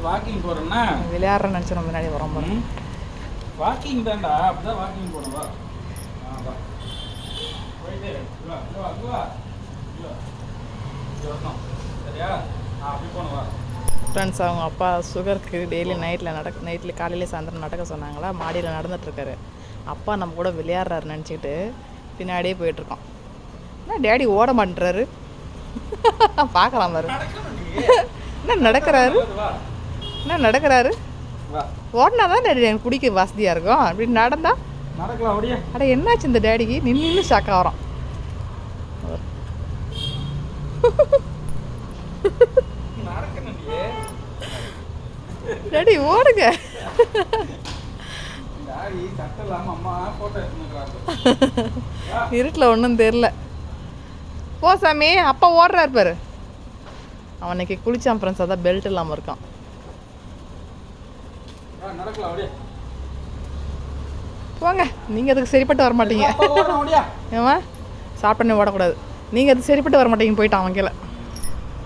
Walking போறேன்னா விளையாடுறேன்னு நினச்சி நம்ம முன்னாடி வரோம் பாருங்க. வாக்கிங் தான்டா, அப்படிதான் வாக்கிங் போனவா. போயிட்டு சரியா? அப்படி போனவா. ஃப்ரெண்ட்ஸ், அவங்க அப்பா சுகருக்கு டெய்லி நைட்டில் காலையில் சாயந்தரம் நடக்க சொன்னாங்களா. மாடியில் நடந்துட்டுருக்காரு. அப்பா நம்ம கூட விளையாடுறாரு நினச்சிக்கிட்டு பின்னாடியே போயிட்டுருக்கோம். என்ன டேடி ஓட மாட்டேறாரு. பார்க்கலாம் பாரு. என்ன நடக்கிறாரு. ஓடினா தான் டேடி எனக்கு பிடிக்க வசதியாக இருக்கும். அப்படி நடந்தா நடக்கலாம். அட என்னாச்சு இந்த டேடிக்கு? நின்று ஷாக்காக வரோம். டேடி ஓடுங்க. இருட்டில் ஒன்றும் தெரில. போ சாமி, அப்பா ஓடுறாரு பாரு. அவனுக்கு குளிச்சான் ஃப்ரெண்ட்ஸ், அதான் பெல்ட் இல்லாமல் இருக்கான். போங்க, நீங்கள் அதுக்கு சரிப்பட்டு வர மாட்டீங்க. ஏமா சாப்பிட்டனே ஓடக்கூடாது. நீங்கள் அதுக்கு சரிப்பட்டு வர மாட்டீங்க. போயிட்டான் அவன் கீழே.